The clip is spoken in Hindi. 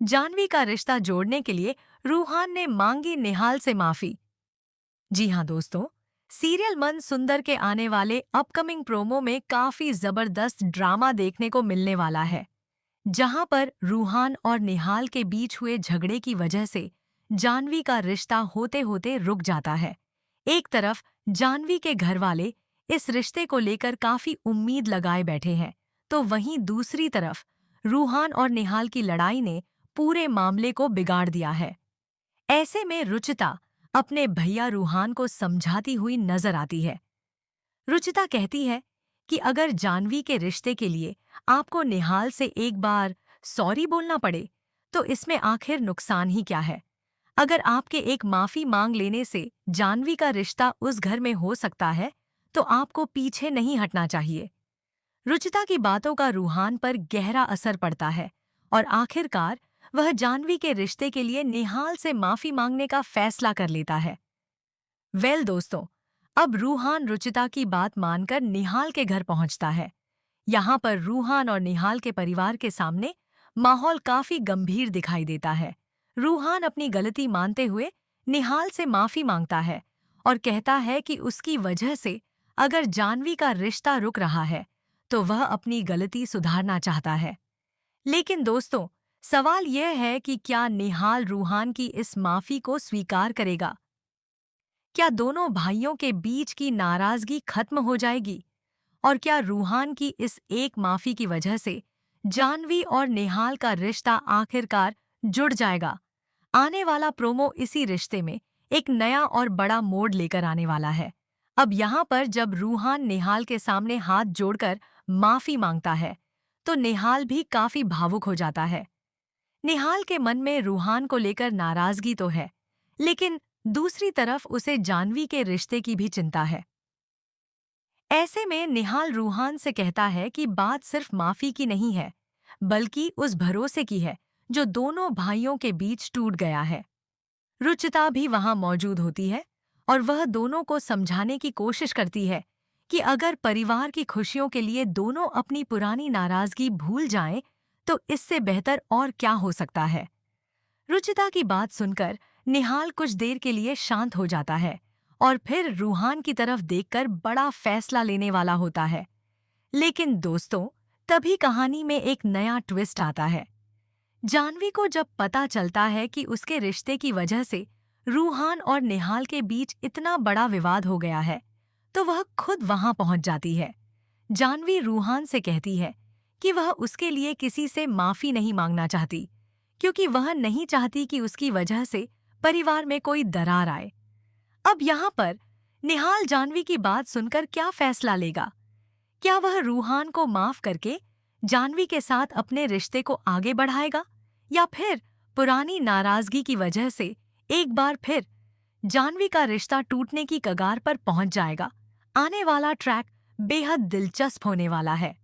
जानवी का रिश्ता जोड़ने के लिए रूहान ने मांगी निहाल से माफी। जी हाँ दोस्तों, सीरियल मन सुंदर के आने वाले अपकमिंग प्रोमो में काफी जबरदस्त ड्रामा देखने को मिलने वाला है, जहां पर रूहान और निहाल के बीच हुए झगड़े की वजह से जानवी का रिश्ता होते होते रुक जाता है। एक तरफ जानवी के घर वाले इस रिश्ते को लेकर काफी उम्मीद लगाए बैठे हैं, तो वहीं दूसरी तरफ रूहान और निहाल की लड़ाई ने पूरे मामले को बिगाड़ दिया है। ऐसे में रुचिता अपने भैया रूहान को समझाती हुई नजर आती है। रुचिता कहती है कि अगर जानवी के रिश्ते के लिए आपको निहाल से एक बार सॉरी बोलना पड़े, तो इसमें आखिर नुकसान ही क्या है। अगर आपके एक माफी मांग लेने से जानवी का रिश्ता उस घर में हो सकता है, तो आपको पीछे नहीं हटना चाहिए। रुचिता की बातों का रूहान पर गहरा असर पड़ता है और आखिरकार वह जानवी के रिश्ते के लिए निहाल से माफी मांगने का फैसला कर लेता है। दोस्तों, अब रूहान रुचिता की बात मानकर निहाल के घर पहुंचता है। यहाँ पर रूहान और निहाल के परिवार के सामने माहौल काफी गंभीर दिखाई देता है। रूहान अपनी गलती मानते हुए निहाल से माफी मांगता है और कहता है कि उसकी वजह से अगर जानवी का रिश्ता रुक रहा है, तो वह अपनी गलती सुधारना चाहता है। लेकिन दोस्तों, सवाल यह है कि क्या निहाल रूहान की इस माफी को स्वीकार करेगा? क्या दोनों भाइयों के बीच की नाराजगी खत्म हो जाएगी? और क्या रूहान की इस एक माफी की वजह से जानवी और निहाल का रिश्ता आखिरकार जुड़ जाएगा? आने वाला प्रोमो इसी रिश्ते में एक नया और बड़ा मोड़ लेकर आने वाला है। अब यहाँ पर जब रूहान निहाल के सामने हाथ जोड़कर माफी मांगता है, तो निहाल भी काफी भावुक हो जाता है। निहाल के मन में रूहान को लेकर नाराजगी तो है, लेकिन दूसरी तरफ उसे जानवी के रिश्ते की भी चिंता है। ऐसे में निहाल रूहान से कहता है कि बात सिर्फ माफी की नहीं है, बल्कि उस भरोसे की है जो दोनों भाइयों के बीच टूट गया है। रुचिता भी वहां मौजूद होती है और वह दोनों को समझाने की कोशिश करती है कि अगर परिवार की खुशियों के लिए दोनों अपनी पुरानी नाराजगी भूल जाएं, तो इससे बेहतर और क्या हो सकता है। रुचिता की बात सुनकर निहाल कुछ देर के लिए शांत हो जाता है और फिर रूहान की तरफ देखकर बड़ा फैसला लेने वाला होता है। लेकिन दोस्तों, तभी कहानी में एक नया ट्विस्ट आता है। जानवी को जब पता चलता है कि उसके रिश्ते की वजह से रूहान और निहाल के बीच इतना बड़ा विवाद हो गया है, तो वह खुद वहां पहुंच जाती है। जानवी रूहान से कहती है कि वह उसके लिए किसी से माफी नहीं मांगना चाहती, क्योंकि वह नहीं चाहती कि उसकी वजह से परिवार में कोई दरार आए। अब यहाँ पर निहाल जानवी की बात सुनकर क्या फैसला लेगा? क्या वह रूहान को माफ करके जानवी के साथ अपने रिश्ते को आगे बढ़ाएगा, या फिर पुरानी नाराजगी की वजह से एक बार फिर जानवी का रिश्ता टूटने की कगार पर पहुंच जाएगा? आने वाला ट्रैक बेहद दिलचस्प होने वाला है।